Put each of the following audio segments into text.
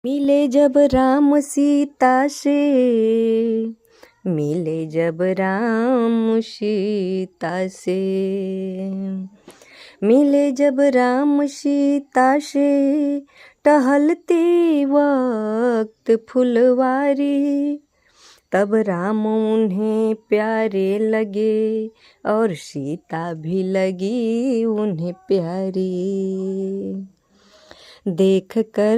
मिले जब राम सीता से, मिले जब राम सीता से, मिले जब राम सीता से, टहलते वक्त फुलवारी, तब राम उन्हें प्यारे लगे और सीता भी लगी उन्हें प्यारी। देख कर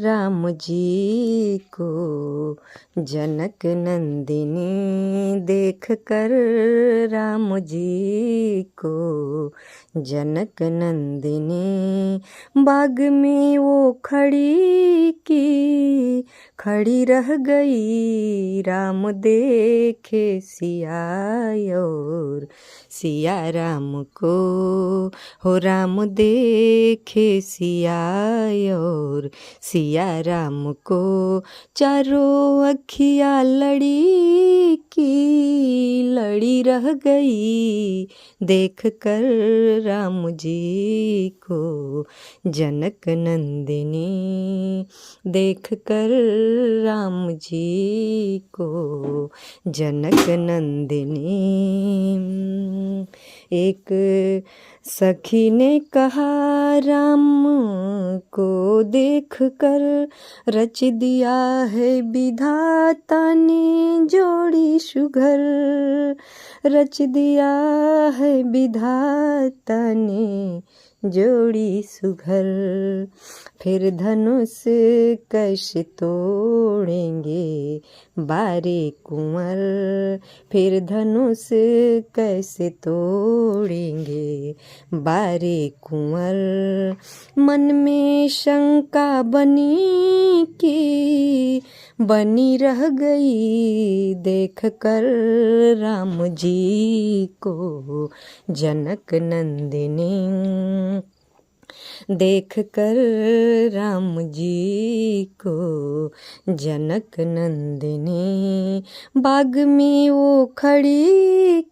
राम जी को जनक नंदिनी, देख कर राम जी को जनक नंदिनी, बाग में वो खड़ी रह गई। राम देखे सिया और सिया राम को, हो राम देखे सिया और सिया राम को, चारों अखियाँ लड़ी रह गई। देख कर राम जी को जनक नंदिनी, देख कर राम जी को जनक नंदिनी। एक सखी ने कहा राम को देख कर, रच दिया है विधाता ने जोड़ी सुघर, रच दिया है विधाता ने जोड़ी सुघर। फिर धनुष कैसे तोड़ेंगे बारे कुंवर, फिर धनुष कैसे तोड़ेंगे बारे कुंवर। मन में शंका बनी रह गई। देख कर राम जी को जनक नंदिनी, देख कर राम जी को जनक नंदिनी, बाग में वो खड़ी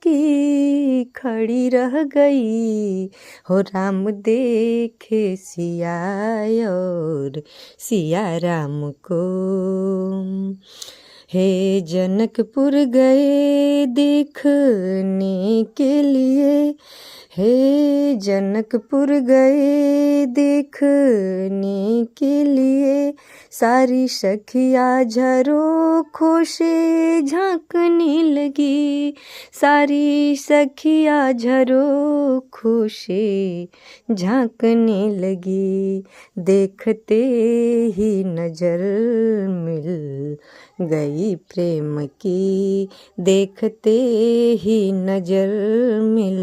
रह गई। हो राम देखे सिया और सिया राम को। हे जनकपुर गए देखने के लिए, हे जनकपुर गए देखने के लिए, सारी सखियाँ झरोखों से झांकने लगी, सारी सखियाँ झरोखों से झांकने लगी। देखते ही नजर मिल गई प्रेम की, देखते ही नजर मिल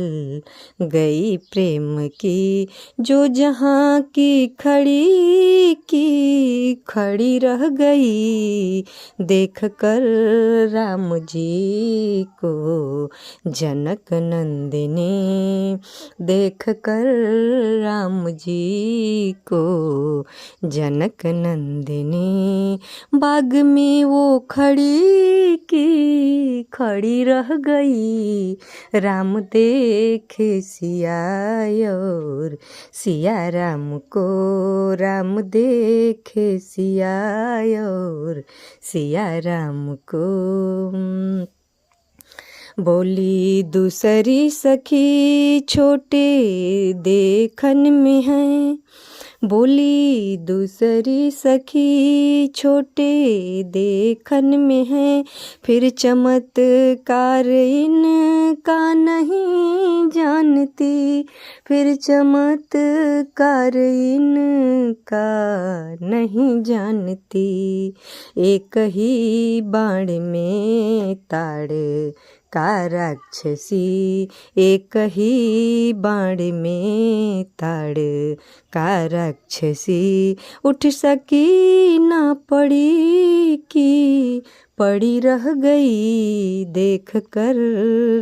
गई प्रेम की। जो जहाँ की खड़ी रह गई। देख कर राम जी को जनक नंदिनी, देख कर राम जी को जनक नंदिनी, बाग में वो खड़ी रह गई। राम देखे सिया और सिया राम को, राम देखे सिया और सिया राम को। बोली दूसरी सखी छोटे देखन में है, बोली दूसरी सखी छोटे देखन में है, फिर चमत्कार इनका नहीं जानती, फिर चमत्कार इनका नहीं जानती। एक ही बाण में ताड़ का राक्षसी, एक ही बाण में ताड़ का राक्षसी, उठ सकी ना पड़ी रह गई। देख कर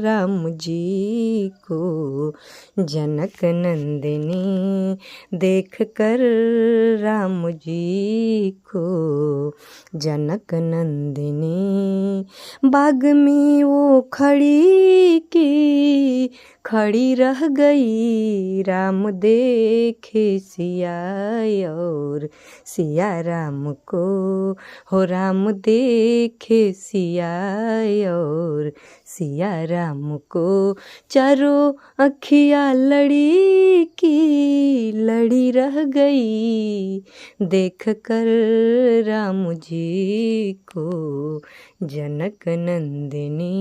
राम जी को जनक नंदिनी, देख कर राम जी को जनक नंदिनी। बाग में वो खड़ी रह गई, राम देखे सिया और सिया राम को, हो राम देखे सिया और सिया राम को। चारों अखियाँ लड़ी रह गई, देख कर राम जी को जनक नंदिनी।